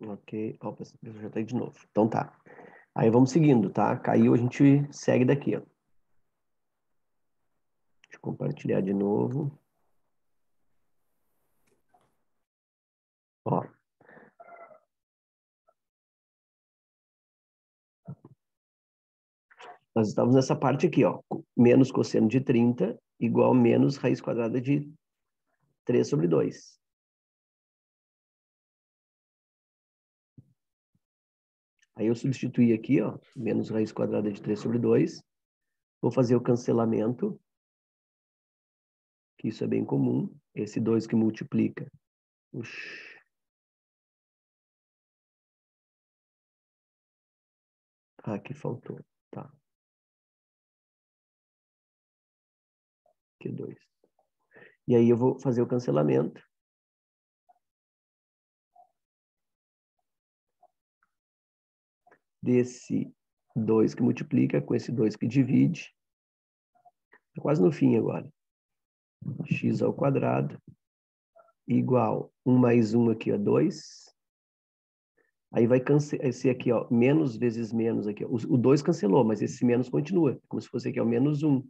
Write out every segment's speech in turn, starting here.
Ok. Opa, já tá aí de novo. Então tá. Aí vamos seguindo, tá? Caiu, a gente segue daqui, ó. Deixa eu compartilhar de novo. Ó. Nós estamos nessa parte aqui, ó. Menos cosseno de 30 igual menos raiz quadrada de 3 sobre 2. Aí eu substituí aqui, ó, menos raiz quadrada de 3 sobre 2. Vou fazer o cancelamento, que isso é bem comum. Esse 2 que multiplica. Uxi. Ah, aqui faltou. Tá. Aqui 2. E aí eu vou fazer o cancelamento. Desse 2 que multiplica com esse 2 que divide. Tá quase no fim agora. X ao quadrado igual 1 mais 1 aqui, ó, 2. Aí vai esse aqui, ó, menos vezes menos aqui. Ó. O 2 cancelou, mas esse menos continua. Como se fosse aqui, ó, menos 1.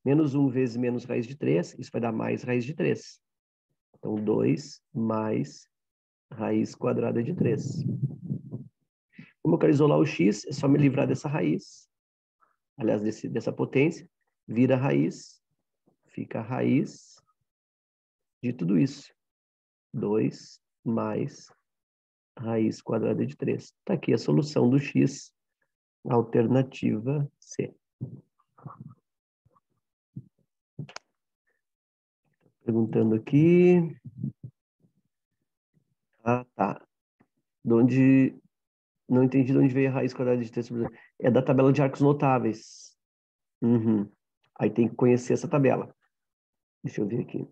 Menos 1 vezes menos raiz de 3, isso vai dar mais raiz de 3. Então, 2 mais raiz quadrada de 3. Como eu quero isolar o x, é só me livrar dessa raiz. Aliás, dessa potência. Vira raiz. Fica a raiz de tudo isso. 2 mais raiz quadrada de 3. Está aqui a solução do x, alternativa C. Perguntando aqui. Ah, tá. Não entendi de onde veio a raiz quadrada de 3 sobre 2. É da tabela de arcos notáveis. Uhum. Aí tem que conhecer essa tabela. Deixa eu ver aqui.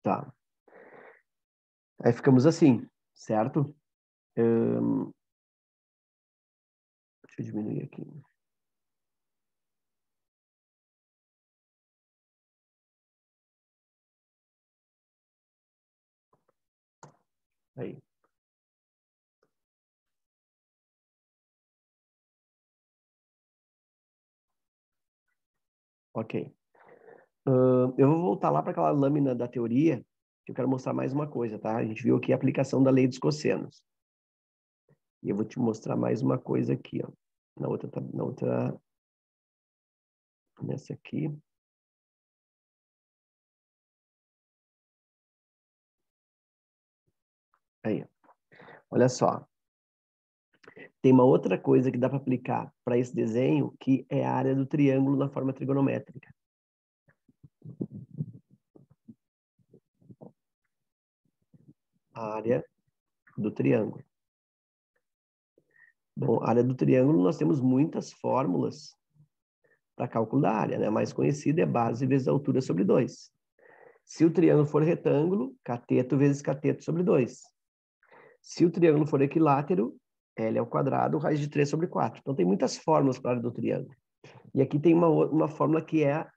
Tá. Aí ficamos assim, certo? Deixa eu diminuir aqui. Aí. Ok. Eu vou voltar lá para aquela lâmina da teoria, que eu quero mostrar mais uma coisa, tá? A gente viu aqui a aplicação da lei dos cossenos. E eu vou te mostrar mais uma coisa aqui, ó. Nessa aqui. Aí, olha só. Tem uma outra coisa que dá para aplicar para esse desenho, que é a área do triângulo na forma trigonométrica. A área do triângulo. Bom, a área do triângulo, nós temos muitas fórmulas para cálculo da área, né? A mais conhecida é base vezes altura sobre 2. Se o triângulo for retângulo, cateto vezes cateto sobre 2. Se o triângulo for equilátero, L ao quadrado, raiz de 3 sobre 4. Então, tem muitas fórmulas para a área do triângulo. E aqui tem uma fórmula que é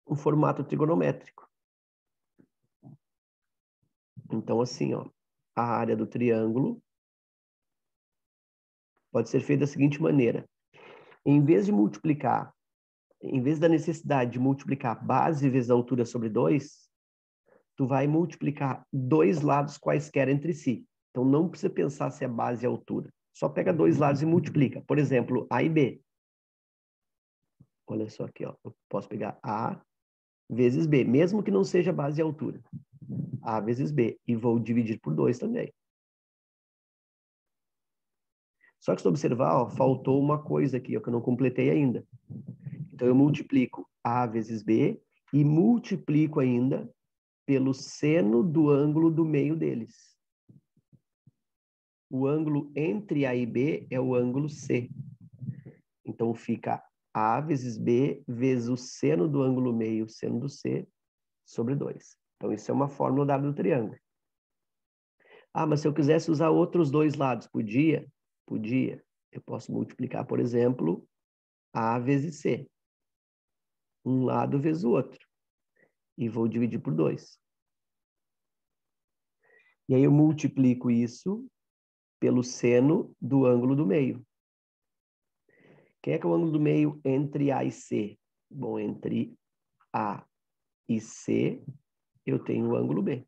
um formato trigonométrico. Então, assim, ó, a área do triângulo pode ser feita da seguinte maneira. Em vez da necessidade de multiplicar base vezes a altura sobre 2, tu vai multiplicar dois lados quaisquer entre si. Então, não precisa pensar se é base e altura. Só pega dois lados e multiplica. Por exemplo, A e B. Olha só aqui, ó. Eu posso pegar A vezes B, mesmo que não seja base e altura. A vezes B. E vou dividir por 2 também. Só que se tu observar, ó, faltou uma coisa aqui, ó, que eu não completei ainda. Então, eu multiplico A vezes B e multiplico ainda pelo seno do ângulo do meio deles. O ângulo entre A e B é o ângulo C. Então, fica A vezes B vezes o seno do ângulo meio, seno do C, sobre 2. Então, isso é uma fórmula da área do triângulo. Ah, mas se eu quisesse usar outros dois lados, podia? Podia. Eu posso multiplicar, por exemplo, A vezes C. Um lado vezes o outro. E vou dividir por 2. E aí eu multiplico isso pelo seno do ângulo do meio. Quem é que é o ângulo do meio entre A e C? Bom, entre A e C, eu tenho o ângulo B.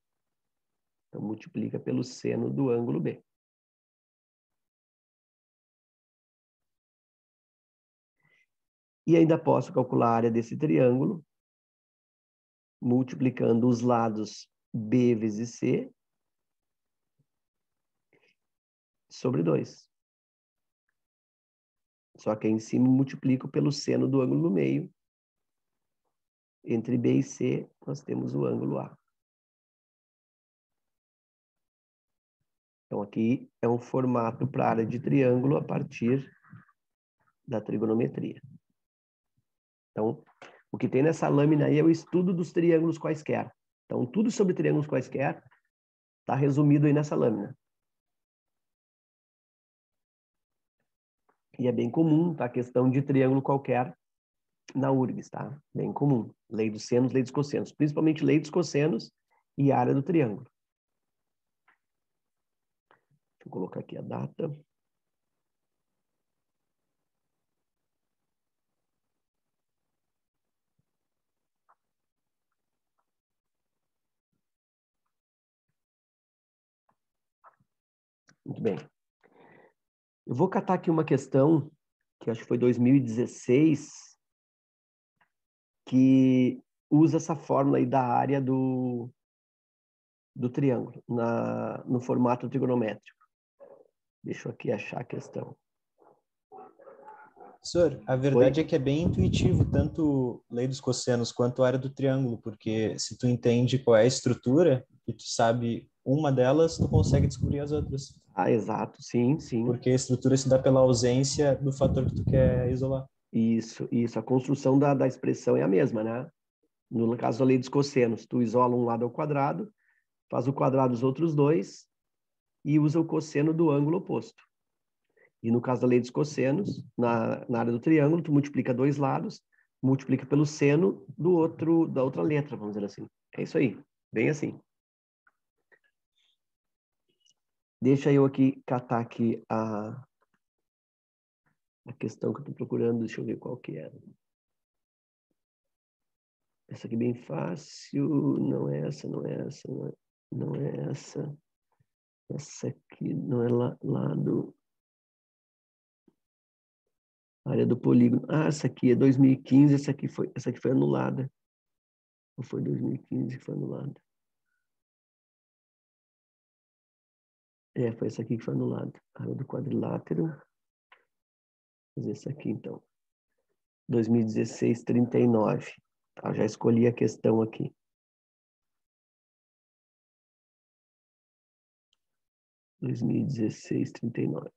Então, multiplica pelo seno do ângulo B. E ainda posso calcular a área desse triângulo, multiplicando os lados B vezes C sobre 2. Só que aí em cima eu multiplico pelo seno do ângulo no meio. Entre B e C, nós temos o ângulo A. Então, aqui é um formato para área de triângulo a partir da trigonometria. Então, o que tem nessa lâmina aí é o estudo dos triângulos quaisquer. Então, tudo sobre triângulos quaisquer está resumido aí nessa lâmina. E é bem comum, tá? A questão de triângulo qualquer na URGS, tá? Bem comum. Lei dos senos, lei dos cossenos. Principalmente lei dos cossenos e área do triângulo. Deixa eu colocar aqui a data. Muito bem. Eu vou catar aqui uma questão, que acho que foi 2016, que usa essa fórmula aí da área do triângulo, no formato trigonométrico. Deixa eu aqui achar a questão. Professor, a verdade é que é bem intuitivo, tanto lei dos cossenos quanto a área do triângulo, porque se tu entende qual é a estrutura e tu sabe uma delas, tu consegue descobrir as outras. Ah, exato, sim, sim. Porque a estrutura se dá pela ausência do fator que tu quer isolar. Isso. A construção da expressão é a mesma, né? No caso da lei dos cossenos, tu isola um lado ao quadrado, faz o quadrado dos outros dois e usa o cosseno do ângulo oposto. E no caso da lei dos cossenos, na área do triângulo, tu multiplica dois lados, multiplica pelo seno da outra letra, vamos dizer assim. É isso aí, bem assim. Deixa eu aqui catar aqui a questão que eu estou procurando, deixa eu ver qual que é. Essa aqui é bem fácil, não é essa, não é essa, não é essa. Essa aqui não é lado. Área do polígono. Ah, essa aqui é 2015, essa aqui foi anulada. Ou foi 2015 que foi anulada? É, foi essa aqui que foi anulada. Área do quadrilátero. Vou fazer essa aqui, então. 2016, 39. Tá, já escolhi a questão aqui. (2016, 39).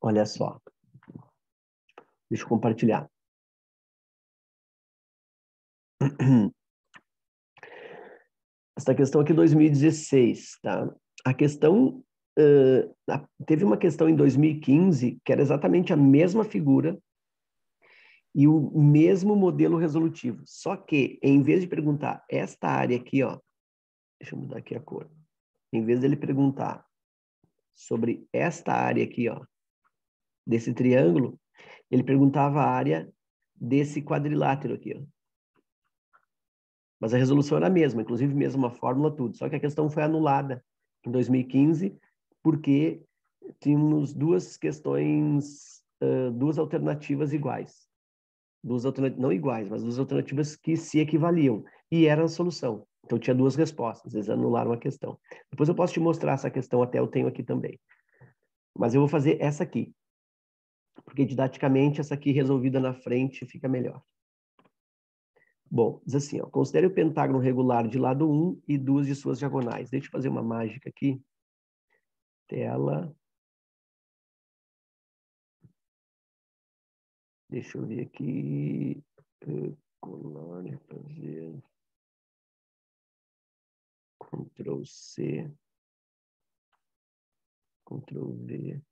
Olha só. Deixa eu compartilhar. Essa questão aqui é 2016, tá? A questão... teve uma questão em 2015 que era exatamente a mesma figura e o mesmo modelo resolutivo. Só que, em vez de perguntar esta área aqui, ó, deixa eu mudar aqui a cor. Em vez dele perguntar sobre esta área aqui, ó, desse triângulo, ele perguntava a área desse quadrilátero aqui, ó. Mas a resolução era a mesma, inclusive mesma fórmula, tudo. Só que a questão foi anulada em 2015, porque tínhamos duas questões, duas alternativas iguais. Não iguais, mas duas alternativas que se equivaliam. E era a solução. Então tinha duas respostas, eles anularam a questão. Depois eu posso te mostrar essa questão, até eu tenho aqui também. Mas eu vou fazer essa aqui. Porque didaticamente essa aqui resolvida na frente fica melhor. Bom, diz assim, ó, considere o pentágono regular de lado 1 e duas de suas diagonais. Deixa eu fazer uma mágica aqui. Tela. Deixa eu ver aqui. Colar, fazer. Ctrl C, Ctrl V.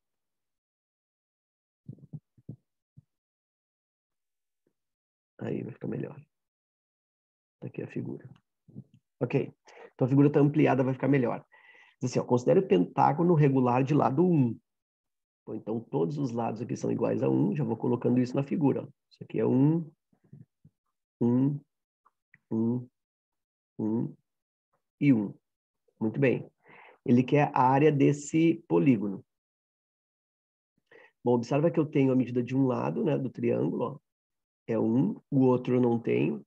Aí vai ficar melhor. Tá aqui a figura. Ok. Então a figura está ampliada, vai ficar melhor. Diz assim, ó, considere o pentágono regular de lado 1. Bom, então todos os lados aqui são iguais a 1. Já vou colocando isso na figura. Ó. Isso aqui é 1, 1, 1, 1 e 1. Muito bem. Ele quer a área desse polígono. Bom, observa que eu tenho a medida de um lado, né, do triângulo, ó, é 1, o outro eu não tenho.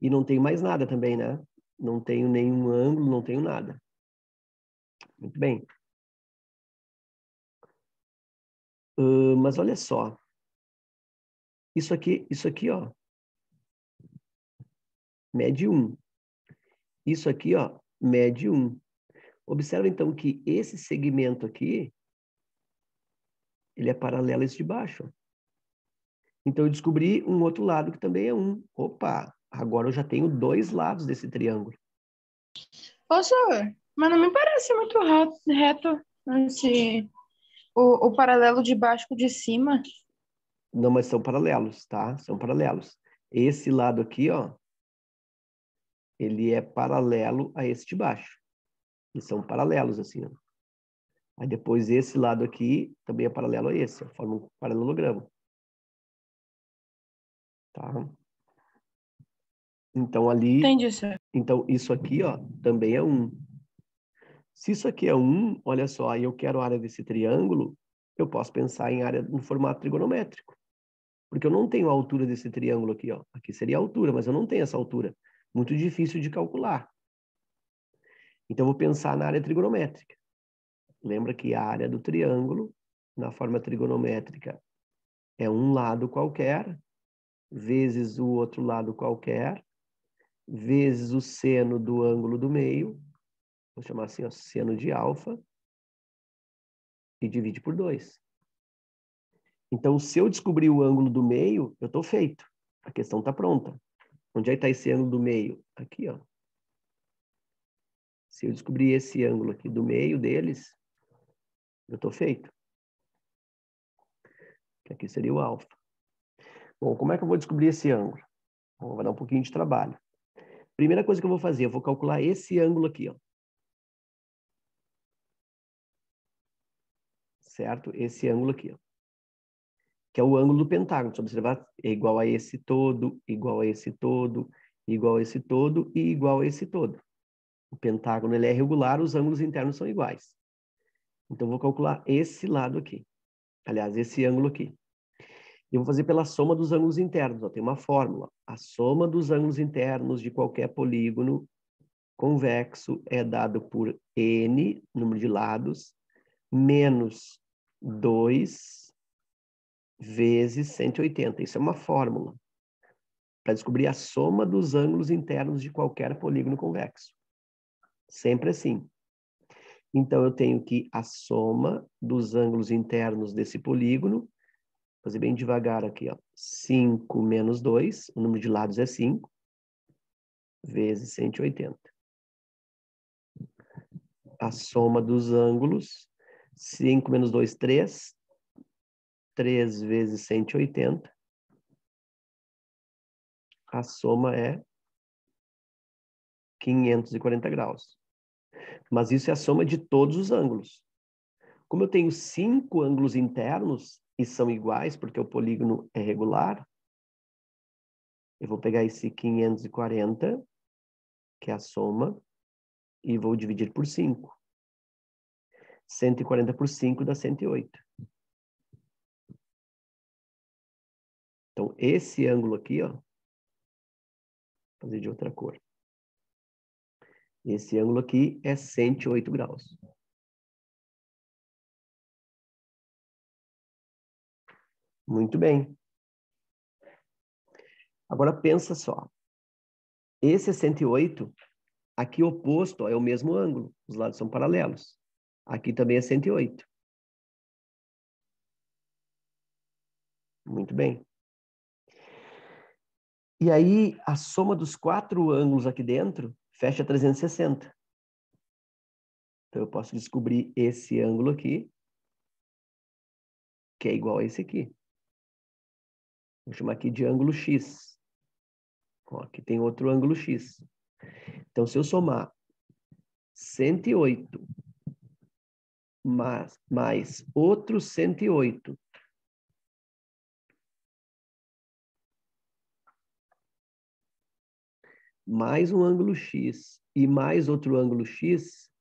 E não tenho mais nada também, né? Não tenho nenhum ângulo, não tenho nada. Muito bem. Mas olha só. Isso aqui, ó, mede 1. Isso aqui, ó, mede 1. Observa, então, que esse segmento aqui, ele é paralelo a esse de baixo. Ó. Então, eu descobri um outro lado que também é 1. Opa, agora eu já tenho 2 lados desse triângulo. Ô, senhor, mas não me parece muito reto o paralelo de baixo com o de cima. Não, mas são paralelos, tá? São paralelos. Esse lado aqui, ó, ele é paralelo a esse de baixo. E são paralelos, assim, ó. Aí depois esse lado aqui também é paralelo a esse, ó, forma um paralelogramo. Tá? Então ali... Entendi, senhor. Então isso aqui, ó, também é 1. Se isso aqui é 1, olha só, aí eu quero a área desse triângulo, eu posso pensar em área no formato trigonométrico. Porque eu não tenho a altura desse triângulo aqui, ó. Aqui seria a altura, mas eu não tenho essa altura. Muito difícil de calcular. Então eu vou pensar na área trigonométrica. Lembra que a área do triângulo, na forma trigonométrica, é um lado qualquer, vezes o outro lado qualquer, vezes o seno do ângulo do meio, vou chamar assim, ó, seno de alfa, e divide por 2. Então, se eu descobrir o ângulo do meio, eu estou feito. A questão está pronta. Onde é que está esse ângulo do meio? Aqui, ó. Se eu descobrir esse ângulo aqui do meio deles, eu estou feito. Que aqui seria o alfa. Bom, como é que eu vou descobrir esse ângulo? Bom, vai dar um pouquinho de trabalho. Primeira coisa que eu vou fazer, eu vou calcular esse ângulo aqui, ó. Certo? Esse ângulo aqui, ó. Que é o ângulo do pentágono. Se observar, é igual a esse todo, igual a esse todo, igual a esse todo e igual a esse todo. O pentágono ele é regular, os ângulos internos são iguais. Então, eu vou calcular esse lado aqui. Aliás, esse ângulo aqui. Eu vou fazer pela soma dos ângulos internos. Ó, tem uma fórmula. A soma dos ângulos internos de qualquer polígono convexo é dado por n, número de lados, menos 2 vezes 180. Isso é uma fórmula para descobrir a soma dos ângulos internos de qualquer polígono convexo. Sempre assim. Então, eu tenho que a soma dos ângulos internos desse polígono, vou fazer bem devagar aqui, ó, 5 menos 2, o número de lados é 5, vezes 180. A soma dos ângulos, 5 menos 2, 3. 3 vezes 180. A soma é 540 graus. Mas isso é a soma de todos os ângulos. Como eu tenho 5 ângulos internos, e são iguais, porque o polígono é regular, eu vou pegar esse 540, que é a soma, e vou dividir por 5. 140 por 5 dá 108. Então, esse ângulo aqui, ó, vou fazer de outra cor. Esse ângulo aqui é 108 graus. Muito bem. Agora pensa só. Esse é 108, aqui oposto ó, é o mesmo ângulo, os lados são paralelos. Aqui também é 108. Muito bem. E aí, a soma dos 4 ângulos aqui dentro fecha 360. Então, eu posso descobrir esse ângulo aqui, que é igual a esse aqui. Vou chamar aqui de ângulo X. Ó, aqui tem outro ângulo X. Então, se eu somar 108 mais outro 108 mais um ângulo X e mais outro ângulo X,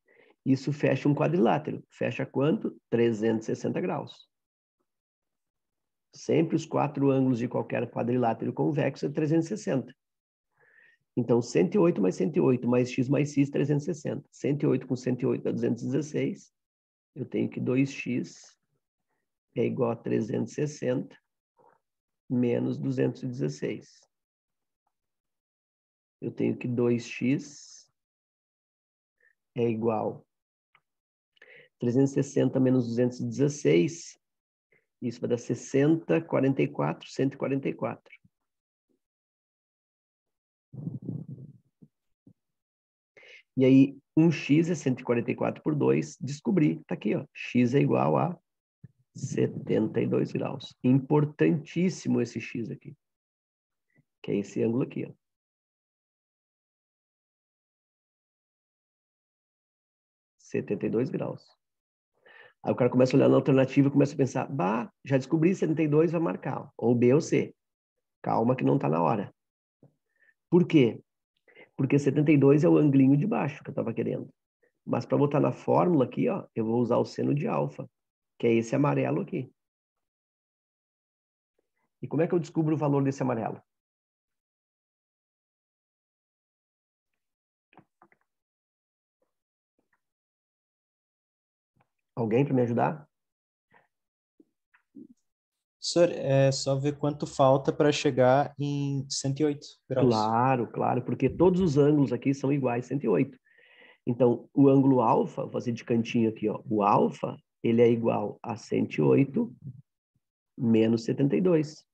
isso fecha um quadrilátero. Fecha quanto? 360 graus. Sempre os 4 ângulos de qualquer quadrilátero convexo é 360. Então, 108 mais 108 mais x mais x, 360. 108 com 108 dá 216. Eu tenho que 2x é igual a 360 menos 216. Eu tenho que 2x é igual a 360 menos 216. Isso vai dar 60, 44, 144. E aí, 1x é 144 por 2. Descobri, tá aqui, ó. X é igual a 72 graus. Importantíssimo esse x aqui. Que é esse ângulo aqui, ó. 72 graus. Aí o cara começa a olhar na alternativa e começa a pensar, bah, já descobri 72, vai marcar. Ó. Ou B ou C. Calma que não tá na hora. Por quê? Porque 72 é o anglinho de baixo que eu estava querendo. Mas para botar na fórmula aqui, ó, eu vou usar o seno de alfa, que é esse amarelo aqui. E como é que eu descubro o valor desse amarelo? Alguém para me ajudar? Senhor, é só ver quanto falta para chegar em 108 graus. Claro, claro, porque todos os ângulos aqui são iguais, 108. Então, o ângulo alfa, vou fazer de cantinho aqui, ó. O alfa, ele é igual a 108 menos 72.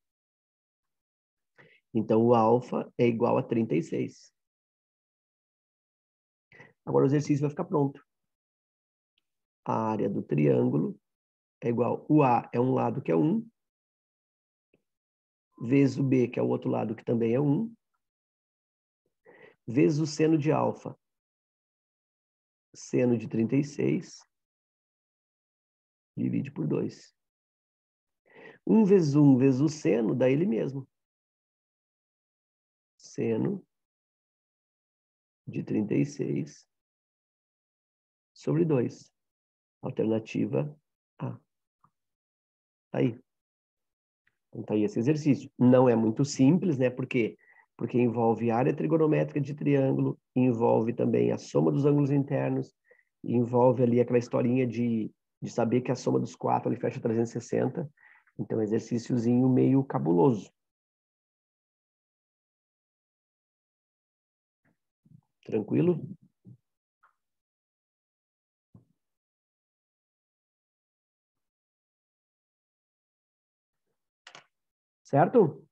Então, o alfa é igual a 36. Agora o exercício vai ficar pronto. A área do triângulo é igual... O A é um lado que é 1, vezes o B, que é o outro lado que também é 1, vezes o seno de alfa, seno de 36, divide por 2. 1 vezes 1 vezes o seno dá ele mesmo. Seno de 36 sobre 2. Alternativa A. Tá aí. Então, tá aí esse exercício. Não é muito simples, né? Por quê? Porque envolve área trigonométrica de triângulo, envolve também a soma dos ângulos internos, envolve ali aquela historinha de saber que a soma dos 4 ali fecha 360. Então, exercíciozinho meio cabuloso. Tranquilo? Certo?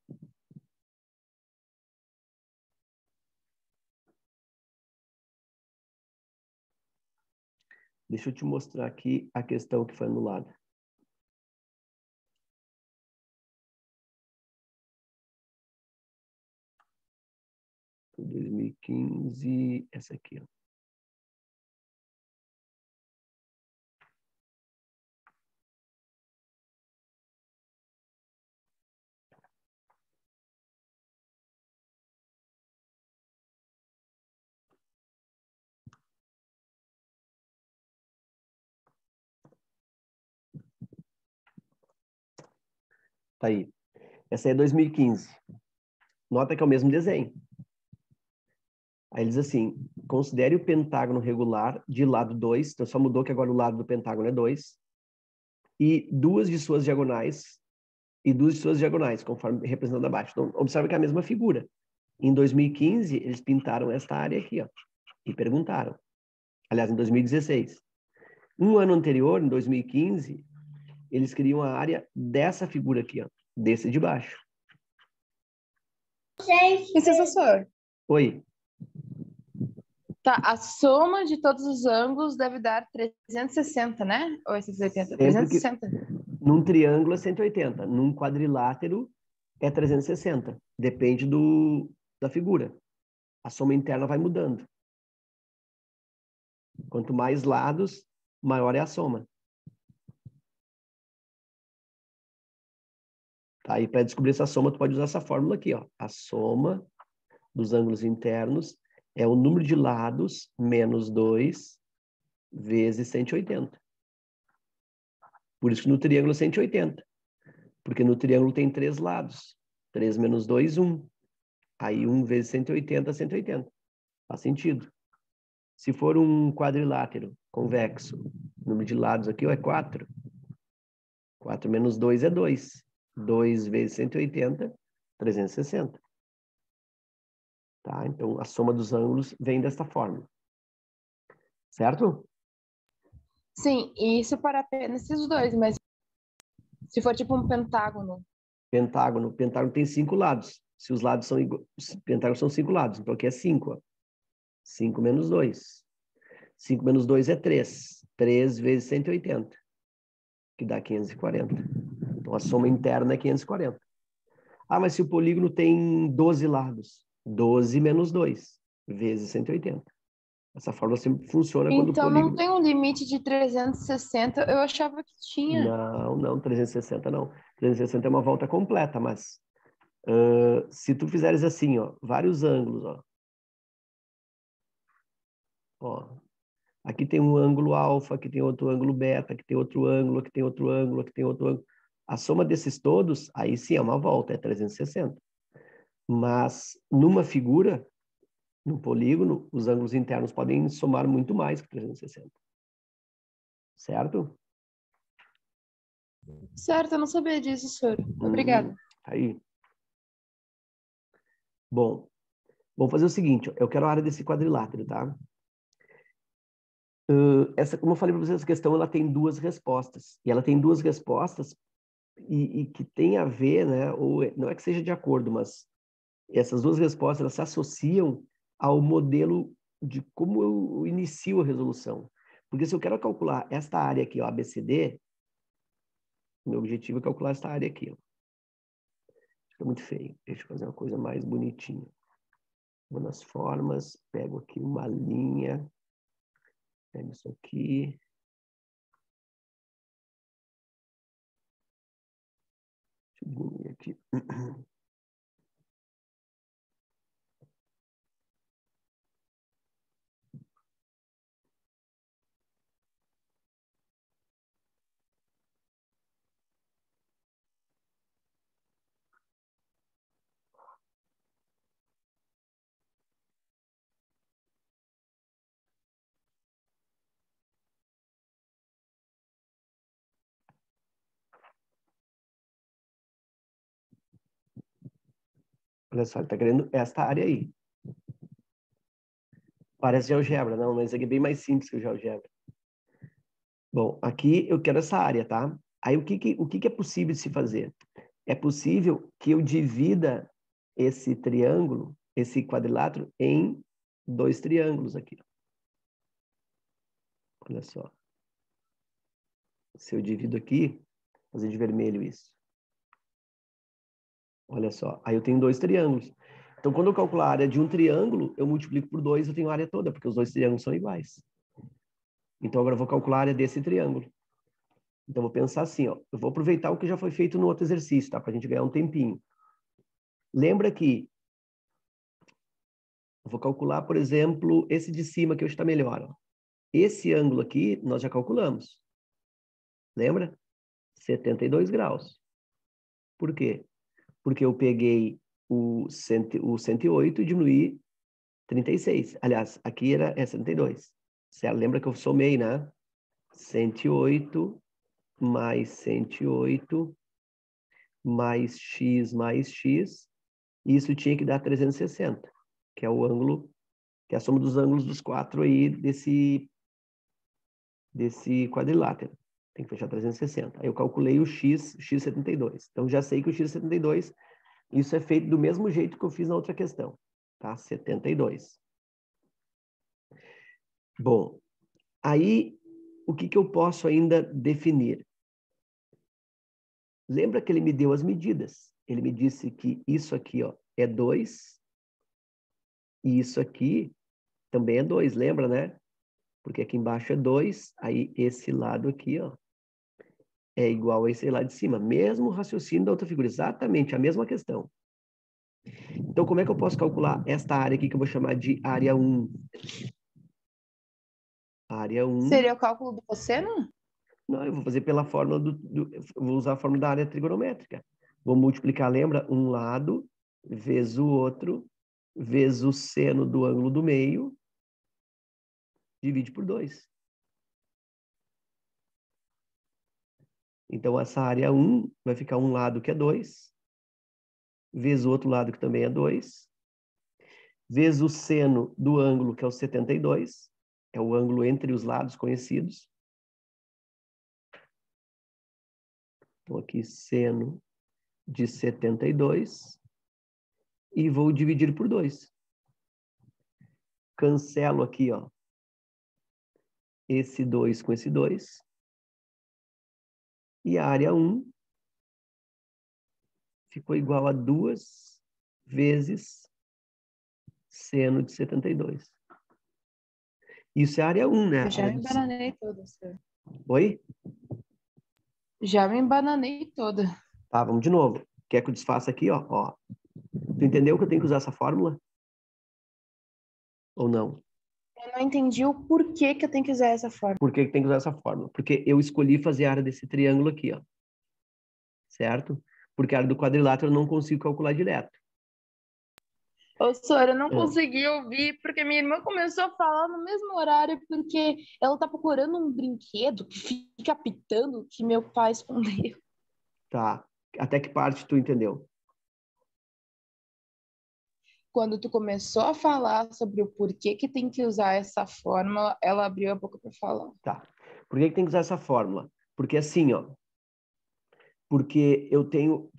Deixa eu te mostrar aqui a questão que foi anulada. Em 2015, essa aqui, ó. Tá aí. Essa aí é 2015. Nota que é o mesmo desenho. Aí eles assim, considere o pentágono regular de lado 2, então só mudou que agora o lado do pentágono é 2, e duas de suas diagonais, conforme representado abaixo. Então, observa que é a mesma figura. Em 2015, eles pintaram esta área aqui, ó, e perguntaram. Aliás, em 2016. Um ano anterior, em 2015, eles queriam a área dessa figura aqui, ó, desse de baixo. E professor? Oi. Tá, a soma de todos os ângulos deve dar 360, né? Ou é 180? Sempre que 360. num triângulo é 180, num quadrilátero é 360. Depende da figura. A soma interna vai mudando. Quanto mais lados, maior é a soma. Tá? E para descobrir essa soma, tu pode usar essa fórmula aqui, ó. A soma dos ângulos internos é o número de lados menos 2 vezes 180. Por isso que no triângulo é 180. Porque no triângulo tem 3 lados. 3 menos 2, 1. Aí 1 vezes 180, 180. Faz sentido. Se for um quadrilátero convexo, o número de lados aqui é 4. 4 menos 2 é 2. 2 vezes 180, 360. Tá? Então, a soma dos ângulos vem desta forma. Certo? Sim, e isso para apenas esses dois, mas se for tipo um pentágono. Pentágono. Pentágono tem 5 lados. Se os lados são iguais, pentágono são 5 lados. Então, aqui é 5. 5 menos 2. 5 menos 2 é 3. 3 vezes 180, que dá 540. Então, a soma interna é 540. Ah, mas se o polígono tem 12 lados, 12 menos 2, vezes 180. Essa fórmula sempre funciona quando o Então polígono... não tem um limite de 360, eu achava que tinha. Não, 360 não. 360 é uma volta completa, mas se tu fizeres assim, ó, vários ângulos, ó, aqui tem um ângulo alfa, aqui tem outro ângulo beta, aqui tem outro ângulo, aqui tem outro ângulo, aqui tem outro ângulo. A soma desses todos, aí sim é uma volta, é 360. Mas numa figura, no polígono, os ângulos internos podem somar muito mais que 360. Certo? Certo, eu não sabia disso, senhor. Obrigada. Aí. Bom, vamos fazer o seguinte, ó, eu quero a área desse quadrilátero, tá? Essa, como eu falei para vocês, essa questão ela tem duas respostas. E ela tem duas respostas e que tem a ver, né? Ou não é que seja de acordo, mas essas duas respostas elas se associam ao modelo de como eu inicio a resolução. Porque se eu quero calcular esta área aqui, ó, ABCD, meu objetivo é calcular esta área aqui, ó. Fica muito feio. Deixa eu fazer uma coisa mais bonitinha. Vou nas formas, pego aqui uma linha, pego isso aqui. Deixa eu diminuir aqui. Olha só, ele está querendo esta área aí. Parece GeoGebra, não, mas isso aqui é bem mais simples que o GeoGebra. Bom, aqui eu quero essa área, tá? Aí o que é possível de se fazer? É possível que eu divida esse triângulo, esse quadrilátero, em dois triângulos aqui. Olha só. Se eu divido aqui, vou fazer de vermelho isso. Olha só, aí eu tenho dois triângulos. Então, quando eu calcular a área de um triângulo, eu multiplico por 2, eu tenho a área toda, porque os dois triângulos são iguais. Então, agora eu vou calcular a área desse triângulo. Então, eu vou pensar assim, ó, eu vou aproveitar o que já foi feito no outro exercício, tá? Para a gente ganhar um tempinho. Lembra que eu vou calcular, por exemplo, esse de cima, que hoje está melhor. Ó. Esse ângulo aqui, nós já calculamos. Lembra? 72 graus. Por quê? Porque eu peguei o 108 e diminuí 36. Aliás, aqui é 72. Certo? Lembra que eu somei, né? 108 mais 108 mais x. Isso tinha que dar 360, que é o ângulo, que é a soma dos ângulos dos quatro aí desse quadrilátero. Tem que fechar 360. Aí eu calculei o x72. Então já sei que o x72, isso é feito do mesmo jeito que eu fiz na outra questão, tá? 72. Bom, aí o que eu posso ainda definir? Lembra que ele me deu as medidas. Ele me disse que isso aqui, ó, é 2 e isso aqui também é 2, lembra, né? Porque aqui embaixo é 2, aí esse lado aqui, ó, é igual a esse lá de cima. Mesmo raciocínio da outra figura, exatamente a mesma questão. Então, como é que eu posso calcular esta área aqui que eu vou chamar de área 1? Área 1... Seria o cálculo do cosseno? Não, eu vou fazer pela fórmula vou usar a fórmula da área trigonométrica. Vou multiplicar, lembra? Um lado vezes o outro, vezes o seno do ângulo do meio, divide por 2. Então, essa área 1 vai ficar um lado que é 2, vezes o outro lado que também é 2, vezes o seno do ângulo que é o 72, é o ângulo entre os lados conhecidos. Então, aqui, seno de 72, e vou dividir por 2. Cancelo aqui, ó, esse 2 com esse 2. E a área 1 ficou igual a 2 vezes seno de 72. Isso é a área 1, né? Eu já me embananei toda, senhor. Oi? Já me embananei toda. Tá, vamos de novo. Quer que eu desfaça aqui, ó? Ó. Tu entendeu que eu tenho que usar essa fórmula? Ou não? Eu não entendi o porquê que eu tenho que usar essa forma. Por que tem que usar essa fórmula? Porque eu escolhi fazer a área desse triângulo aqui, ó. Certo? Porque a área do quadrilátero eu não consigo calcular direto. Ô, senhora, eu não Ah. consegui ouvir porque minha irmã começou a falar no mesmo horário porque ela tá procurando um brinquedo que fica apitando que meu pai escondeu. Tá. Até que parte tu entendeu? Quando tu começou a falar sobre o porquê que tem que usar essa fórmula, ela abriu a boca para falar. Tá. Por que tem que usar essa fórmula? Porque assim, ó. Porque eu tenho...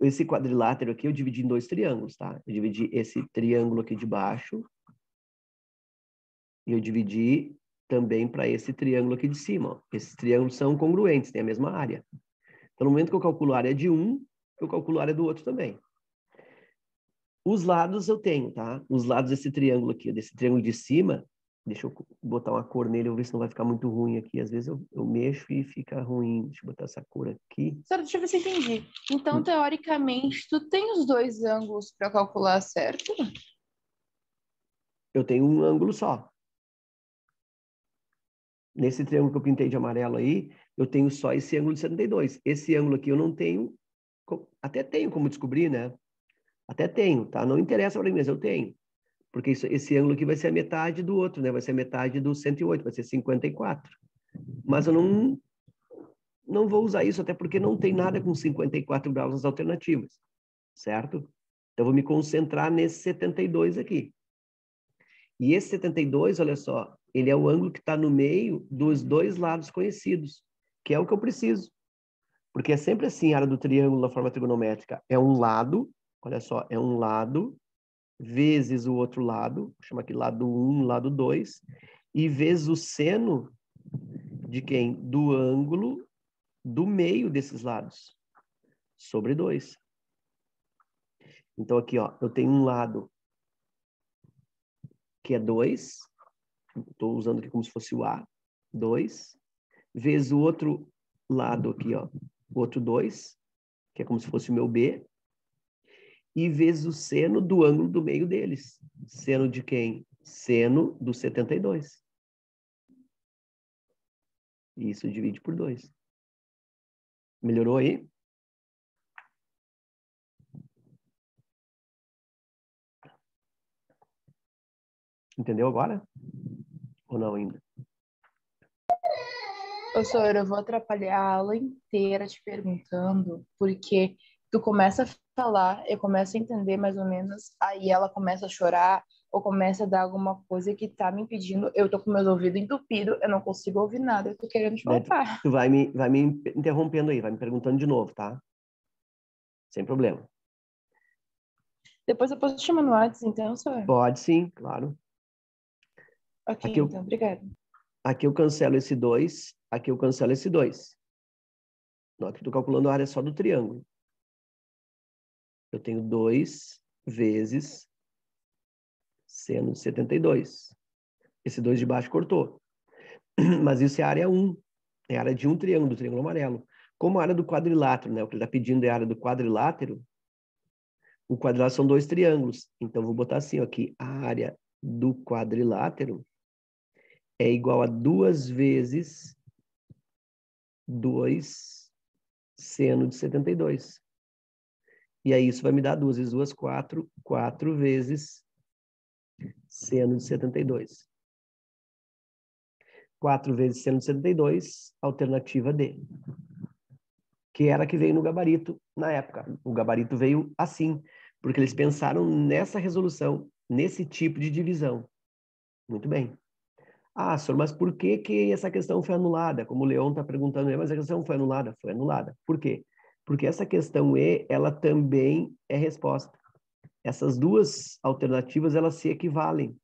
esse quadrilátero aqui eu dividi em 2 triângulos, tá? Eu dividi esse triângulo aqui de baixo e eu dividi também para esse triângulo aqui de cima, ó. Esses triângulos são congruentes, têm a mesma área. Então, no momento que eu calculo a área de um, eu calculo a área do outro também. Os lados eu tenho, tá? Os lados desse triângulo aqui, desse triângulo de cima, deixa eu botar uma cor nele, eu vou ver se não vai ficar muito ruim aqui. Às vezes eu mexo e fica ruim. Deixa eu botar essa cor aqui. Senhora, deixa eu ver se eu entendi. Então, teoricamente, tu tem os dois ângulos para calcular certo? Eu tenho um ângulo só. Nesse triângulo que eu pintei de amarelo aí, eu tenho só esse ângulo de 72. Esse ângulo aqui eu não tenho, até tenho como descobrir, né? Até tenho, tá? Não interessa para mim, mas eu tenho. Porque esse ângulo aqui vai ser a metade do outro, né? Vai ser a metade do 108, vai ser 54. Mas eu não vou usar isso, até porque não tem nada com 54 graus nas alternativas, certo? Então, eu vou me concentrar nesse 72 aqui. E esse 72, olha só, ele é o ângulo que está no meio dos dois lados conhecidos, que é o que eu preciso. Porque é sempre assim, a área do triângulo na forma trigonométrica. É um lado, olha só, é um lado, vezes o outro lado, vou chamar aqui lado 1, lado 2, e vezes o seno de quem? Do ângulo do meio desses lados, sobre 2. Então, aqui, ó, eu tenho um lado que é 2, estou usando aqui como se fosse o A, 2, vezes o outro lado aqui, ó, o outro 2, que é como se fosse o meu B, e vezes o seno do ângulo do meio deles. Seno de quem? Seno do 72. E isso divide por 2. Melhorou aí? Entendeu agora? Ou não ainda? Ô, senhora, eu vou atrapalhar a aula inteira te perguntando, porque tu começa a falar, eu começo a entender mais ou menos, aí ela começa a chorar, ou começa a dar alguma coisa que tá me impedindo, eu tô com meus ouvidos entupidos, eu não consigo ouvir nada, eu tô querendo te Daí falar. tu vai me interrompendo aí, vai me perguntando de novo, tá? Sem problema. Depois eu posso te chamar no WhatsApp, então, senhor. Pode sim, claro. Ok, Aqui eu, então, obrigada. aqui eu cancelo esse 2, aqui eu cancelo esse 2. Aqui eu estou calculando a área só do triângulo. Eu tenho 2 vezes seno de 72. Esse 2 de baixo cortou. Mas isso é a área 1. É a área de um triângulo, do triângulo amarelo. Como a área do quadrilátero, né? O que ele está pedindo é a área do quadrilátero. O quadrilátero são 2 triângulos. Então, vou botar assim, ó, aqui. A área do quadrilátero é igual a 2 vezes 2 seno de 72. E aí isso vai me dar 2 vezes 2, 4. 4 vezes seno de 72. 4 vezes seno de 72, alternativa D. Que era a que veio no gabarito na época. O gabarito veio assim, porque eles pensaram nessa resolução, nesse tipo de divisão. Muito bem. Ah, senhor, mas por que que essa questão foi anulada? Como o Leon está perguntando, mas a questão foi anulada? Foi anulada. Por quê? Porque essa questão E, ela também é resposta. Essas duas alternativas, elas se equivalem.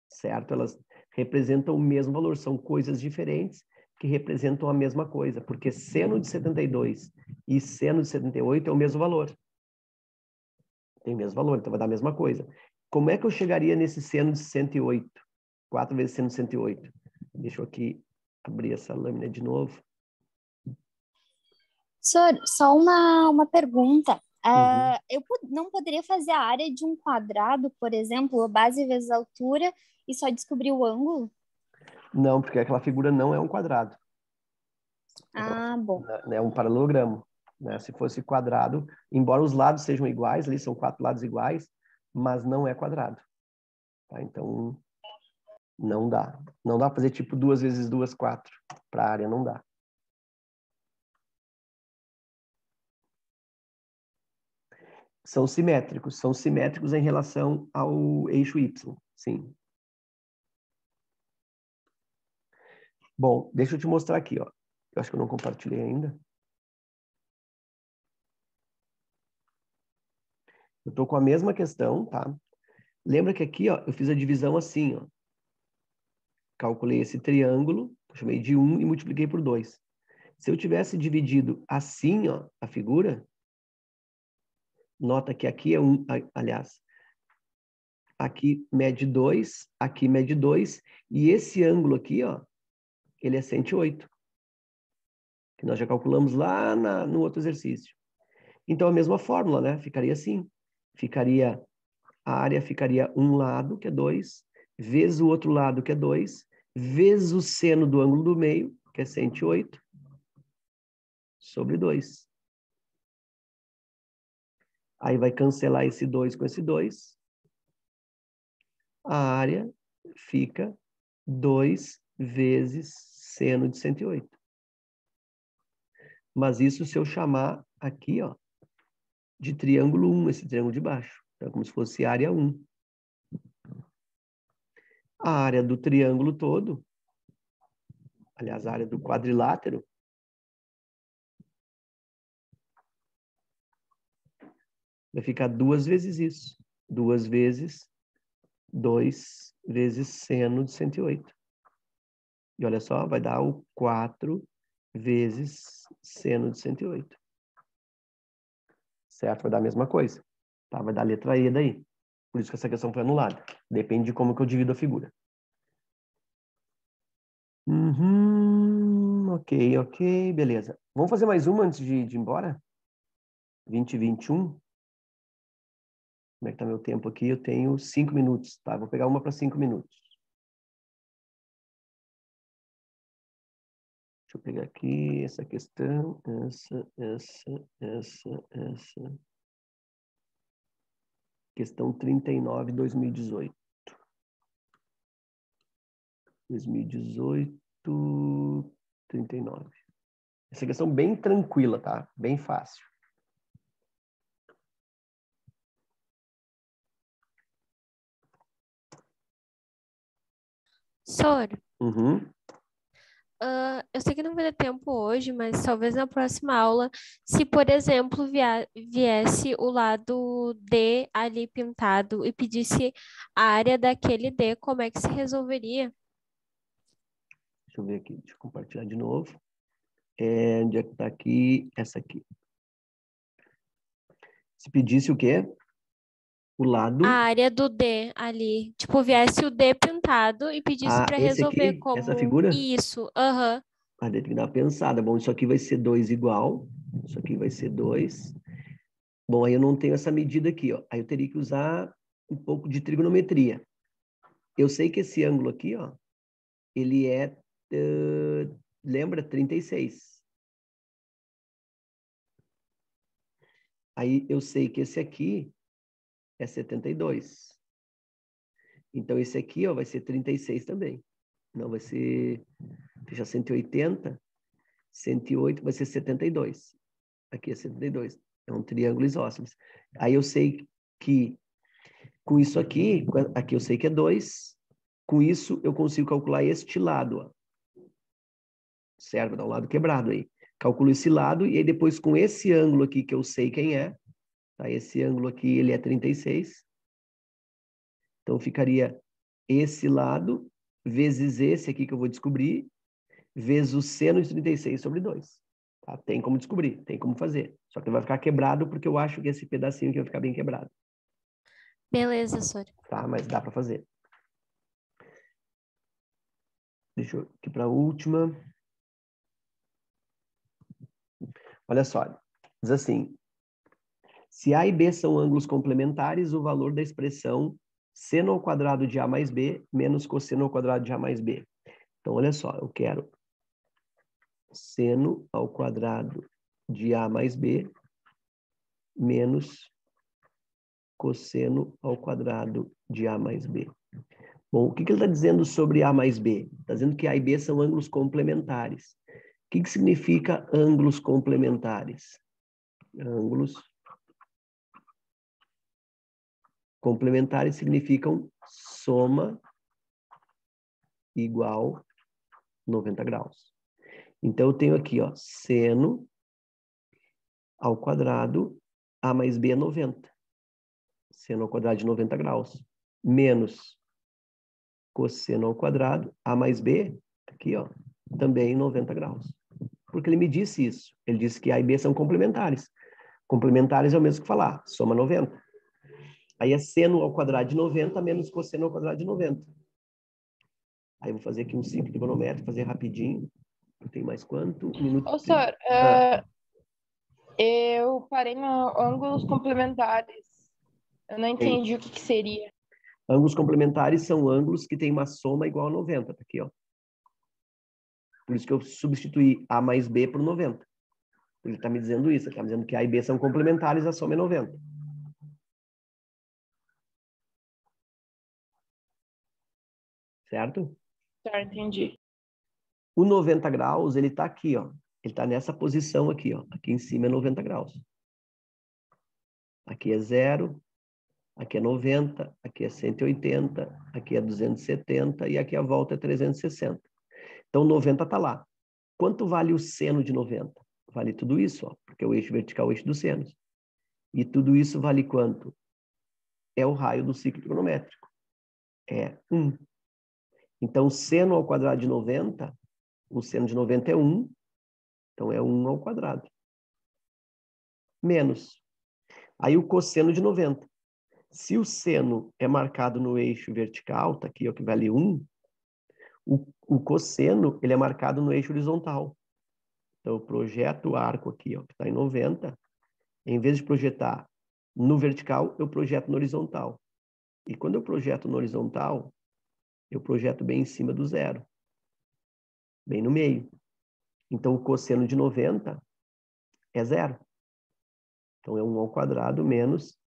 Certo? Elas representam o mesmo valor, são coisas diferentes que representam a mesma coisa, porque seno de 72 e seno de 78 é o mesmo valor. Tem o mesmo valor, então vai dar a mesma coisa. Como é que eu chegaria nesse seno de 108? 4 vezes seno de 108. Deixa eu aqui abrir essa lâmina de novo. Senhor, só uma pergunta. Uhum. Eu não poderia fazer a área de um quadrado, por exemplo, a base vezes a altura, e só descobrir o ângulo? Não, porque aquela figura não é um quadrado. Ah, bom. É um paralelogramo. Né? Se fosse quadrado, embora os lados sejam iguais, ali são 4 lados iguais, mas não é quadrado. Tá? Então, não dá. Não dá para fazer tipo 2 vezes 2, 4. Para a área não dá. São simétricos em relação ao eixo Y, sim. Bom, deixa eu te mostrar aqui, ó. Eu acho que eu não compartilhei ainda. Eu estou com a mesma questão, tá? Lembra que aqui, ó, eu fiz a divisão assim, ó. Calculei esse triângulo, chamei de 1 e multipliquei por 2. Se eu tivesse dividido assim, ó, a figura, nota que aqui é 1, aliás, aqui mede 2, aqui mede 2, e esse ângulo aqui, ó, ele é 108, que nós já calculamos lá no outro exercício. Então, a mesma fórmula, né? Ficaria assim. A área ficaria um lado, que é 2, vezes o outro lado, que é 2, vezes o seno do ângulo do meio, que é 108, sobre 2. Aí vai cancelar esse 2 com esse 2. A área fica 2 vezes seno de 108. Mas isso se eu chamar aqui, ó, de triângulo 1, esse triângulo de baixo. Então, é como se fosse área 1. A área do triângulo todo, aliás, a área do quadrilátero, vai ficar 2 vezes isso. 2 vezes 2 vezes seno de 108. E olha só, vai dar o 4 vezes seno de 108. Certo? Vai dar a mesma coisa. Tá? Vai dar a letra E daí. Por isso que essa questão foi anulada. Depende de como que eu divido a figura. Ok, beleza. Vamos fazer mais uma antes de ir embora? 20 e 21. Como é que tá meu tempo aqui? Eu tenho 5 minutos, tá? Vou pegar uma para 5 minutos. Deixa eu pegar aqui essa questão, essa. Questão 39, 2018. 2018, 39. Essa questão bem tranquila, tá? Bem fácil. Sor, Uhum. Eu sei que não vai ter tempo hoje, mas talvez na próxima aula, se, por exemplo, viesse o lado D ali pintado e pedisse a área daquele D, como é que se resolveria? Deixa eu ver aqui, deixa eu compartilhar de novo. Onde é que tá aqui? Essa aqui. Se pedisse o quê? O lado. A área do D ali. Tipo, viesse o D pintado e pedisse para Esse resolver aqui? Essa como figura? isso. Aham. Tem que dar uma pensada. Bom, isso aqui vai ser 2 igual. Isso aqui vai ser 2. Bom, aí eu não tenho essa medida aqui, ó. Aí eu teria que usar um pouco de trigonometria. Eu sei que esse ângulo aqui, ó, ele é, lembra, 36. Aí eu sei que esse aqui é 72. Então esse aqui, ó, vai ser 36 também. Não, vai ser, deixa 180, 108, vai ser 72. Aqui é 72. É um triângulo isósceles. Aí eu sei que com isso aqui eu sei que é 2. Com isso, eu consigo calcular este lado, ó. Certo? Vou dar um lado quebrado aí. Calculo esse lado e aí depois com esse ângulo aqui que eu sei quem é, tá? Esse ângulo aqui, ele é 36. Então ficaria esse lado vezes esse aqui que eu vou descobrir, vezes o seno de 36 sobre 2. Tá? Tem como descobrir, tem como fazer. Só que vai ficar quebrado porque eu acho que esse pedacinho aqui vai ficar bem quebrado. Beleza, Sônia. Tá? Mas dá para fazer. Deixa eu aqui para a última. Olha só, diz assim, se A e B são ângulos complementares, o valor da expressão seno ao quadrado de A mais B menos cosseno ao quadrado de A mais B. Então, olha só, eu quero seno ao quadrado de A mais B menos cosseno ao quadrado de A mais B. Bom, o que ele está dizendo sobre A mais B? Está dizendo que A e B são ângulos complementares. O que significa ângulos complementares? Ângulos complementares significam soma igual 90 graus. Então, eu tenho aqui, ó, seno ao quadrado, A mais B é 90. Seno ao quadrado de 90 graus. Menos cosseno ao quadrado, A mais B, aqui, ó, também 90 graus. Porque ele me disse isso. Ele disse que A e B são complementares. Complementares é o mesmo que falar, soma 90. Aí é seno ao quadrado de 90 menos cosseno ao quadrado de 90. Aí eu vou fazer aqui um simples trigonométrico, fazer rapidinho. Tem mais quanto? Um minuto. Ô, senhor, eu parei no ângulos complementares. Eu não entendi o que seria. Ângulos complementares são ângulos que têm uma soma igual a 90. Tá aqui, ó. Por isso que eu substituí A mais B por 90. Ele está me dizendo isso. Ele está me dizendo que A e B são complementares, a soma é 90. Certo? Tá, entendi. O 90 graus, ele está aqui, ó. Ele está nessa posição aqui, ó. Aqui em cima é 90 graus. Aqui é 0, aqui é 90, aqui é 180, aqui é 270 e aqui a volta é 360. Então, 90 está lá. Quanto vale o seno de 90? Vale tudo isso, ó, porque o eixo vertical é o eixo dos senos. E tudo isso vale quanto? É o raio do ciclo trigonométrico. É 1. Então, seno ao quadrado de 90, o seno de 90 é 1, então é 1 ao quadrado. Menos. Aí o cosseno de 90. Se o seno é marcado no eixo vertical, tá aqui, ó, que vale 1, o cosseno ele é marcado no eixo horizontal. Então, eu projeto o arco aqui, ó, que está em 90. Em vez de projetar no vertical, eu projeto no horizontal. E quando eu projeto no horizontal, eu projeto bem em cima do zero. Bem no meio. Então, o cosseno de 90 é 0. Então, é 1 ao quadrado menos